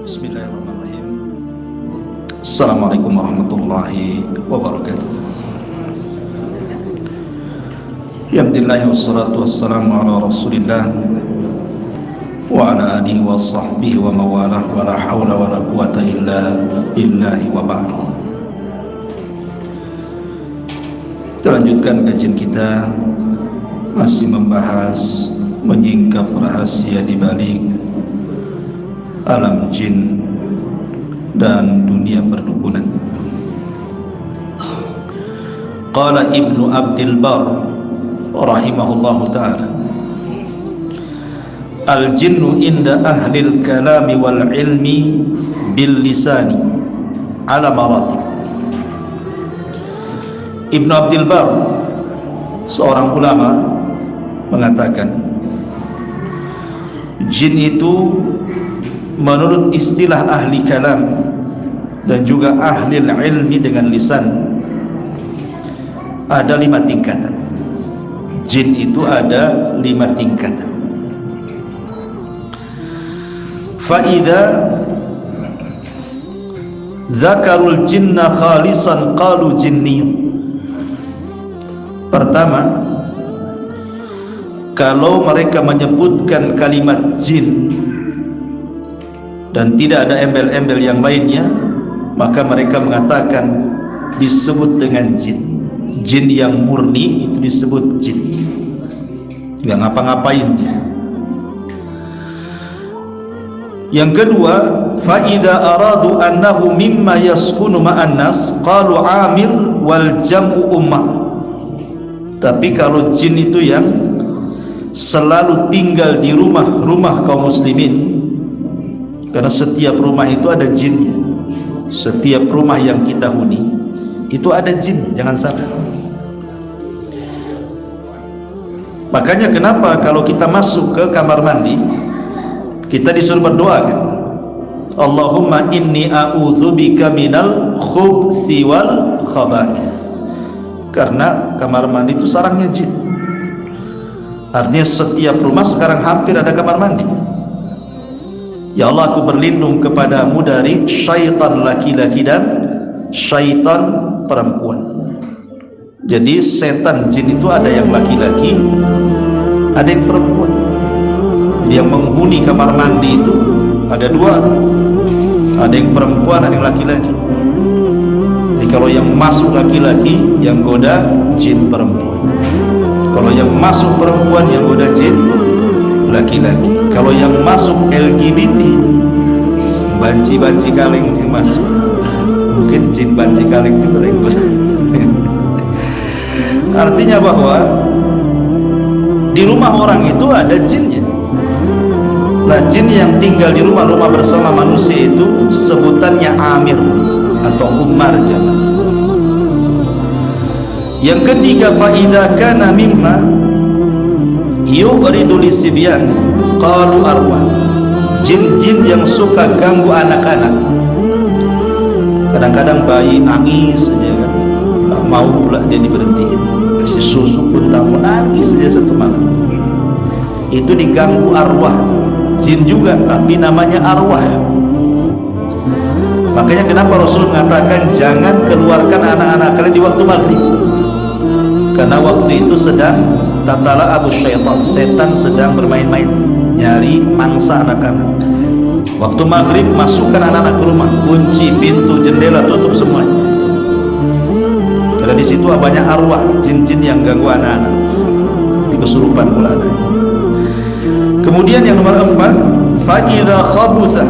Bismillahirrahmanirrahim. Assalamualaikum warahmatullahi wabarakatuh. Alhamdulillah wassalatu wassalamu ala Rasulillah wa ala alihi wa sahbihi wa mawalah wa la hawla wa la quwata illa billahi wa ba'd. Kita lanjutkan kajian kita, masih membahas menyingkap rahasia di balik alam jin dan dunia perdukunan. Qala Ibnu Abdul Bar rahimahullahu ta'ala, al-jinnu inda ahlil kalami wal ilmi bil lisani ala maratib. Ibnu Abdul Bar, seorang ulama, mengatakan jin itu menurut istilah ahli kalam dan juga ahli ilmi dengan lisan ada 5 tingkatan. Jin itu ada 5 tingkatan. Fa'idha dzakarul jinna khalisan qalu jinniyun. Pertama, kalau mereka menyebutkan kalimat jin dan tidak ada embel-embel yang lainnya, maka mereka mengatakan disebut dengan jin. Jin yang murni itu disebut jin, nggak ngapa-ngapain dia. Yang kedua, faida aradu annahu mimma yaskunu ma'an nas qalu amir wal jam'u ummah. Tapi kalau jin itu yang selalu tinggal di rumah-rumah kaum muslimin, karena setiap rumah itu ada jinnya. Setiap rumah yang kita huni itu ada jin, jangan salah. Makanya kenapa kalau kita masuk ke kamar mandi kita disuruh berdoa kan, Allahumma inni a'udzubika minal khubthi wal khaba'ith. Karena kamar mandi itu sarangnya jin. Artinya setiap rumah sekarang hampir ada kamar mandi. Ya Allah, aku berlindung kepadamu dari syaitan laki-laki dan syaitan perempuan. Jadi setan jin itu ada yang laki-laki, ada yang perempuan. Jadi yang menghuni kamar mandi itu ada 2, ada yang perempuan, ada yang laki-laki. Jadi kalau yang masuk laki-laki, yang goda jin perempuan. Kalau yang masuk perempuan, yang goda jin laki-laki. Kalau yang masuk LGBT, banci-banci kaleng yang masuk, mungkin jin banci kaleng juga yang goda. Artinya bahwa di rumah orang itu ada jinnya. Nah, jin yang tinggal di rumah-rumah bersama manusia itu sebutannya amir atau umar jamaah. Yang ketiga, faida kana mimma yuridu lisibyan qalu arwah. Jin-jin yang suka ganggu anak-anak. Kadang-kadang bayi nangis saja kan, tak mau pula dia diberhentiin, kasih susu pun tak mau, nangis saja satu malam. Itu diganggu arwah. Jin juga tapi namanya arwah. Makanya kenapa Rasul mengatakan jangan keluarkan anak-anak kalian di waktu maghrib, karena waktu itu sedang tatala abu syaitan, setan sedang bermain-main nyari mangsa anak-anak. Waktu maghrib masukkan anak-anak ke rumah, kunci pintu jendela, tutup semuanya, karena di situ banyak arwah jin-jin yang ganggu anak-anak, kesurupan pula ada. Kemudian yang nomor 4, fa idza khabutha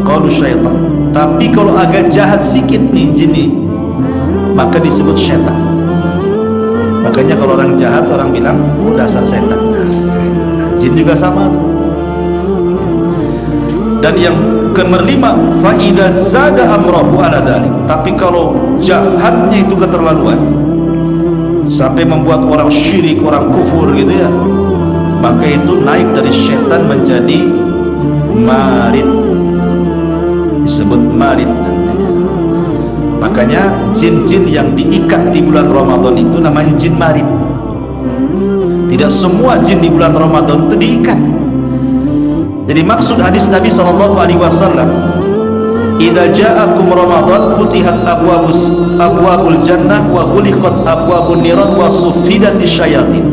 qalu syaitan. Tapi kalau agak jahat sikit nih jin ini, maka disebut syaitan. Makanya kalau orang jahat orang bilang dasar setan. Jin juga sama. Dan yang nomor 5, fa idza zada amrahu ala dzalik. Tapi kalau jahatnya itu keterlaluan sampai membuat orang syirik, orang kufur gitu ya, maka itu naik dari syaitan menjadi marid, disebut marid. Makanya jin-jin yang diikat di bulan Ramadan itu namanya jin marid. Tidak semua jin di bulan Ramadan itu diikat. Jadi maksud hadis Nabi SAW, idza ja'akum Ramadan futihat abwabul jannah wa ghuliqat abwabun niran wa suffidatis syayatin.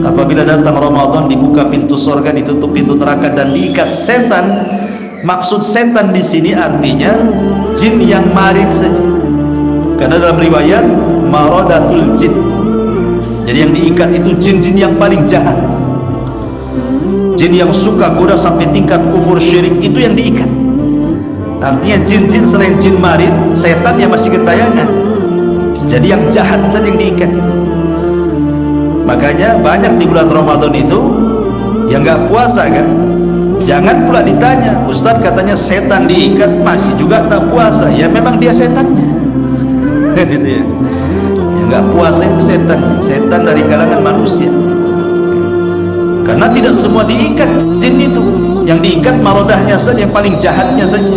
Apabila datang Ramadan, dibuka pintu surga, ditutup pintu neraka, dan diikat setan. Maksud setan di sini artinya jin yang marin saja, karena dalam riwayat maradatul jin. Jadi yang diikat itu jin-jin yang paling jahat, jin yang suka goda sampai tingkat kufur syirik, itu yang diikat. Artinya jin-jin selain jin marin, setan yang masih gentayangan. Jadi yang jahat saja yang diikat itu. Makanya banyak di bulan Ramadan itu yang nggak puasa kan. Jangan pula ditanya, Ustaz katanya setan diikat masih juga tak puasa. Ya memang dia setannya. Gitu ya. Yang nggak puasa itu setan dari kalangan manusia. Karena tidak semua diikat jin itu. Yang diikat marodahnya saja, yang paling jahatnya saja.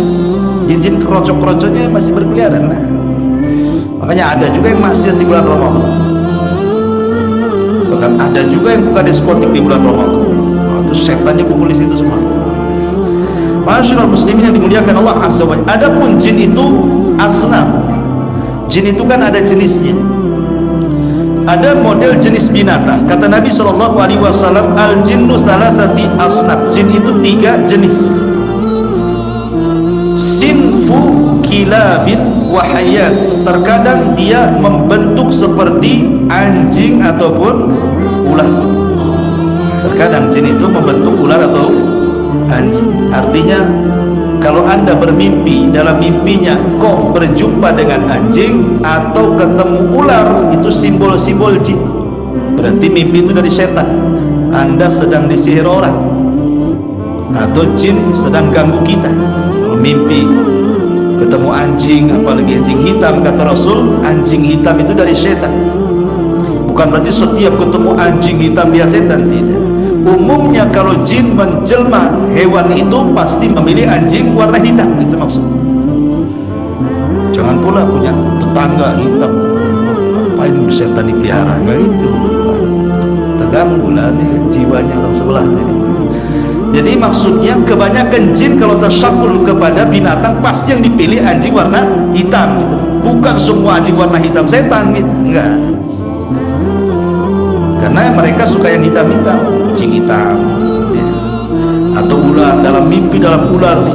Jin-jin kerocok-kerocoknya masih berkeliaran. Nah, makanya ada juga yang maksiat di bulan Ramadan. Bahkan ada juga yang buka diskotik di bulan Ramadan. Itu setannya kumpul di situ semua. Masyaallah muslimin yang dimuliakan Allah Azza wa Jalla. Adapun jin itu asnaf. Jin itu kan ada jenisnya. Ada model jenis binatang. Kata Nabi SAW, al jinnu salasati asnaf. Jin itu 3 jenis. Sinfu kilabin wa hayat. Terkadang dia membentuk seperti anjing ataupun ular. Terkadang jin itu membentuk ular atau anjing. Artinya kalau Anda bermimpi, dalam mimpinya kok berjumpa dengan anjing atau ketemu ular, itu simbol-simbol jin. Berarti mimpi itu dari setan. Anda sedang disihir orang, atau jin sedang ganggu kita. Kalau mimpi ketemu anjing, apalagi anjing hitam, kata Rasul, anjing hitam itu dari setan. Bukan berarti setiap ketemu anjing hitam dia setan, tidak. Umumnya kalau jin menjelma hewan itu pasti memilih anjing warna hitam, itu maksudnya. Jangan pula punya tetangga hitam, ngapain setan dipelihara, enggak gitu. Terganggu lah nih jiwanya orang sebelah ini. Jadi maksudnya kebanyakan jin kalau tersyakul kepada binatang pasti yang dipilih anjing warna hitam gitu. Bukan semua anjing warna hitam setan gitu, enggak. Karena mereka suka yang hitam-hitam, kucing hitam ya. Atau ular, dalam mimpi dalam ular nih.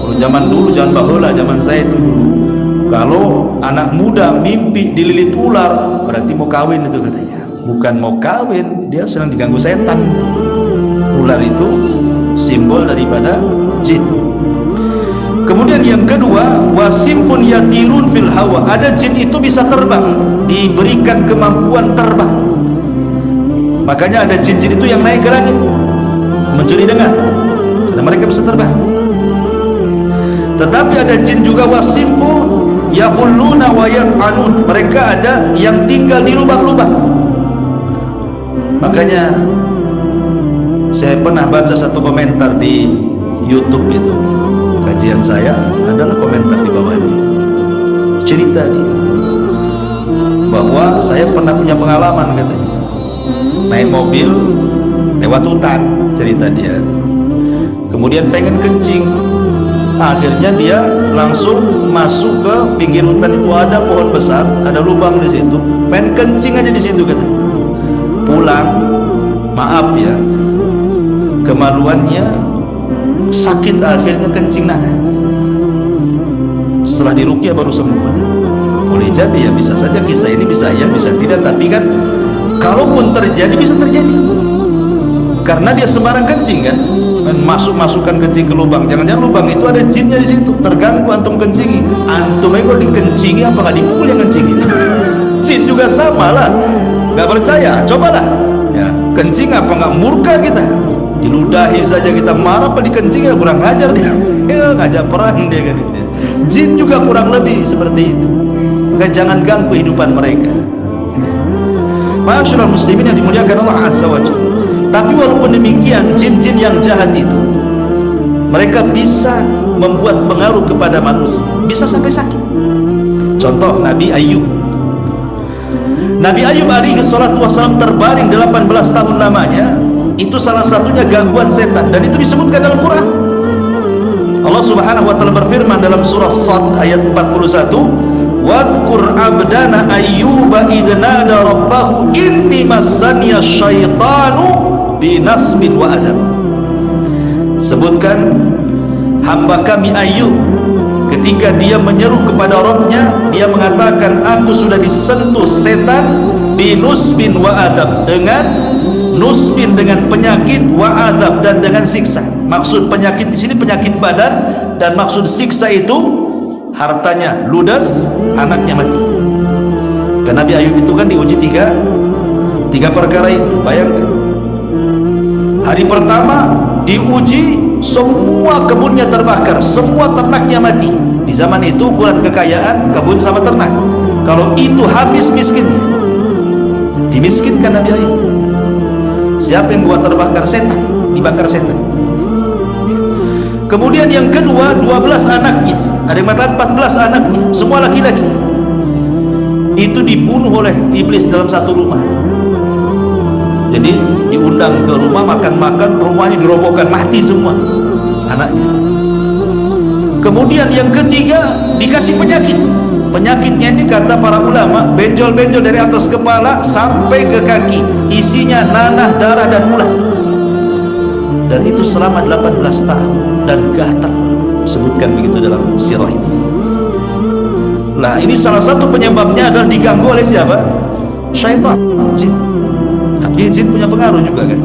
Kalau zaman dulu, zaman baheula, zaman saya itu dulu, kalau anak muda mimpi dililit ular, berarti mau kawin itu katanya. Bukan mau kawin, dia sedang diganggu setan. Ular itu simbol daripada jin. Kemudian yang kedua, wasimfun yatirun fil hawa. Ada jin itu bisa terbang, diberikan kemampuan terbang. Makanya ada jin-jin itu yang naik ke langit mencuri dengar, karena mereka bisa terbang. Tetapi ada jin juga wasimfu yahulluna wa yat'anun. Mereka ada yang tinggal di lubang-lubang. Makanya saya pernah baca satu komentar di YouTube itu, kajian saya adalah komentar di bawahnya, cerita dia bahwa saya pernah punya pengalaman, katanya naik mobil lewat hutan, cerita dia. Kemudian pengen kencing, akhirnya dia langsung masuk ke pinggir hutan itu, ada pohon besar, ada lubang di situ, pengen kencing aja di situ katanya. Pulang, maaf ya, kemaluannya sakit, akhirnya kencing nanah. Setelah diruqyah baru sembuh. Boleh jadi ya, bisa saja kisah ini bisa ya, bisa tidak, tapi kan kalaupun terjadi bisa terjadi karena dia sembarang kencing kan, masukkan kencing ke lubang. Jangan-jangan lubang itu ada jinnya di situ, terganggu antum kencingi. Antum kalau dikencingi apa nggak dipukul yang kencingi? Jin juga sama lah. Nggak percaya, cobalah ya, kencing apa nggak murka kita, diludahi saja kita marah, apa dikencing ya kurang ajar dia. Ya, ngajak perang dia kan itu. Jin juga kurang lebih seperti itu. Maka jangan ganggu kehidupan mereka. Masyaallah muslimin yang dimuliakan Allah Azza wa Jalla. Tapi walaupun demikian, jin-jin yang jahat itu mereka bisa membuat pengaruh kepada manusia, bisa sampai sakit. Contoh Nabi Ayub. Nabi Ayub alaihi salatu wassalam terbaring 18 tahun lamanya, itu salah satunya gangguan setan, dan itu disebutkan dalam Quran. Allah Subhanahu wa taala berfirman dalam surah Shad ayat 41, wadhkur abdana ayyuba idh nada rabbahu inni massaniya syaitanu binasbin wa adab. Sebutkan hamba kami Ayub ketika dia menyeru kepada Rabbnya, dia mengatakan aku sudah disentuh setan binusbin wa adab, dengan nusbin dengan penyakit, wa adab dan dengan siksa. Maksud penyakit di sini penyakit badan, dan maksud siksa itu hartanya ludas, anaknya mati. Karena Nabi Ayub itu kan diuji tiga perkara ini. Bayangkan, hari pertama diuji, semua kebunnya terbakar, semua ternaknya mati. Di zaman itu ukuran kekayaan kebun sama ternak, kalau itu habis miskinnya, dimiskinkan Nabi Ayub. Siapa yang buat terbakar? Setan, dibakar setan. Kemudian yang kedua, 12 anaknya, ada yang mengatakan 14 anaknya, semua laki-laki, itu dibunuh oleh iblis dalam satu rumah. Jadi diundang ke rumah makan-makan, rumahnya dirobohkan, mati semua anaknya. Kemudian yang ketiga dikasih penyakit. Penyakitnya ini kata para ulama, benjol-benjol dari atas kepala sampai ke kaki, isinya nanah, darah dan ulat, dan itu selama 18 tahun dan gatal. Sebutkan begitu dalam sirah itu. Nah, ini salah satu penyebabnya adalah diganggu oleh siapa? Syaitan, jin. Jin punya pengaruh juga kan.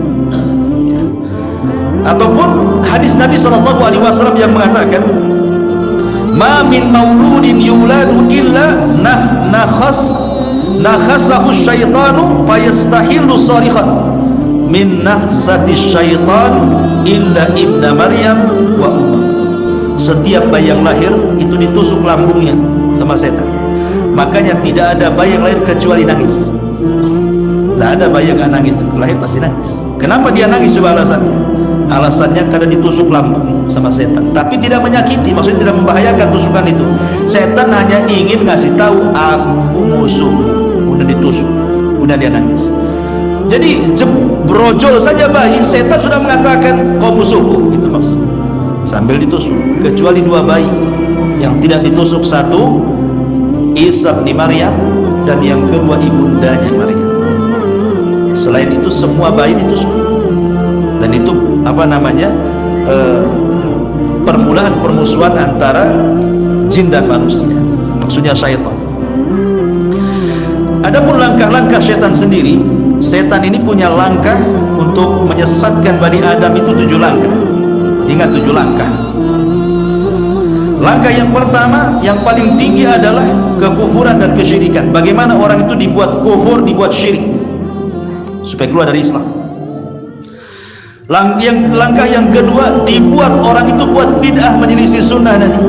Ataupun hadis Nabi SAW yang mengatakan, ma min mauludin yuladu illa nakhasahu syaitanu fayastahillu sarikhan min nakhsati syaitan illa ibna Maryam wa umma. Setiap bayi yang lahir itu ditusuk lambungnya sama setan. Makanya tidak ada bayi yang lahir kecuali nangis. Tidak ada bayi yang nangis, lahir pasti nangis. Kenapa dia nangis? Coba alasannya. Alasannya karena ditusuk lambung sama setan, tapi tidak menyakiti, maksudnya tidak membahayakan tusukan itu. Setan hanya ingin ngasih tahu aku musuh, udah ditusuk, udah dia nangis. Jadi brojol saja bayi, setan sudah mengatakan kau musuhku, itu maksudnya, sambil ditusuk. Kecuali 2 bayi yang tidak ditusuk, satu Isa bin Maryam dan yang kedua ibundanya Maryam. Selain itu semua bayi ditusuk, dan itu permulaan permusuhan antara jin dan manusia, maksudnya syaitan. Adapun langkah-langkah setan sendiri, setan ini punya langkah untuk menyesatkan Bani Adam itu 7 langkah. Ingat 7 langkah. Langkah yang pertama, yang paling tinggi adalah kekufuran dan kesyirikan. Bagaimana orang itu dibuat kufur, dibuat syirik supaya keluar dari Islam. Langkah yang kedua, dibuat orang itu buat bid'ah, menyelisih sunnah Nabi.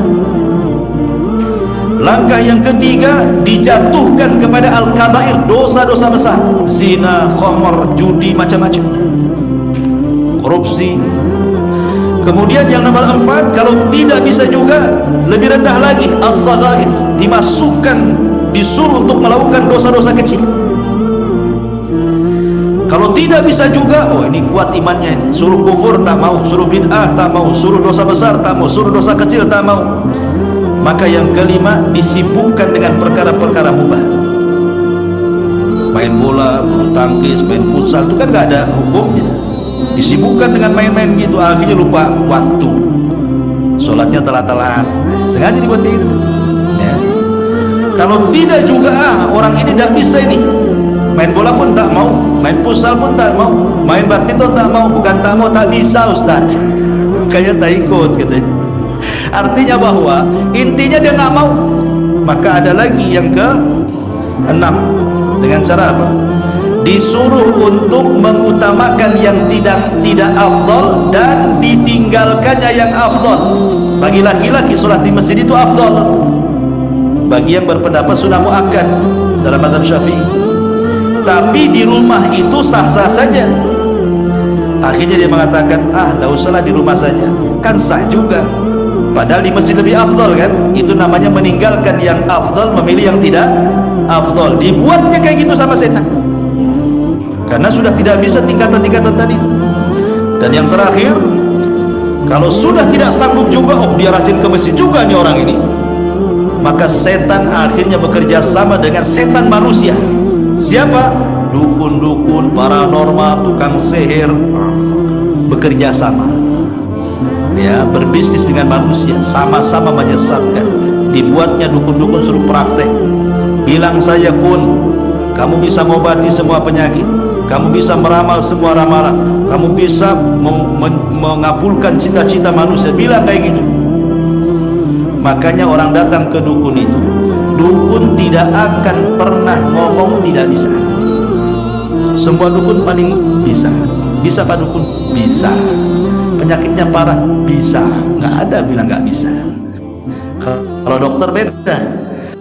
Langkah yang ketiga, dijatuhkan kepada al-kabair, dosa-dosa besar, zina, khamr, judi, macam-macam, korupsi. Kemudian yang nomor 4, kalau tidak bisa juga, lebih rendah lagi, as-saghair, dimasukkan, disuruh untuk melakukan dosa-dosa kecil. Kalau tidak bisa juga, oh ini kuat imannya ini, suruh kufur tak mau, suruh bid'ah tak mau, suruh dosa besar tak mau, suruh dosa kecil tak mau. Maka yang kelima, disibukkan dengan perkara-perkara mubah. Main bola, bulu tangkis, main futsal, itu kan gak ada hukumnya. Disibukkan dengan main-main gitu, akhirnya lupa waktu, sholatnya telat-telat, sengaja dibuat kayak gitu ya. Kalau tidak juga, orang ini tidak bisa ini, main bola pun tak mau, main futsal pun tak mau, main badminton tak mau, bukan tak mau, tak bisa Ustaz, kayak tak ikut gitu. Artinya bahwa intinya dia nggak mau. Maka ada lagi yang ke-6, dengan cara apa? Disuruh untuk mengutamakan yang tidak afdol dan ditinggalkannya yang afdol. Bagi laki-laki sholat di masjid itu afdol, bagi yang berpendapat sunnah muakkad dalam mazhab Syafi'i. Tapi di rumah itu sah-sah saja. Akhirnya dia mengatakan, tidak usahlah di rumah saja, kan sah juga. Padahal di masjid lebih afdol kan. Itu namanya meninggalkan yang afdol, memilih yang tidak afdol. Dibuatnya kayak gitu sama setan, karena sudah tidak bisa tingkatan-tingkatan tadi. Dan yang terakhir, kalau sudah tidak sanggup juga, oh dia rajin ke masjid juga nih orang ini, maka setan akhirnya bekerja sama dengan setan manusia. Siapa? Dukun-dukun, paranormal, tukang sihir, bekerja sama, ya, berbisnis dengan manusia, sama-sama menyesatkan. Dibuatnya dukun-dukun suruh praktek, bilang saja kun, kamu bisa mengobati semua penyakit, kamu bisa meramal semua ramalan, kamu bisa mengabulkan cita-cita manusia, bilang kayak gitu. Makanya orang datang ke dukun itu, dukun tidak akan pernah ngomong tidak bisa. Semua dukun paling bisa. Bisa Pak Dukun? Bisa. Penyakitnya parah? Bisa. Nggak ada bilang nggak bisa. Kalau dokter beda,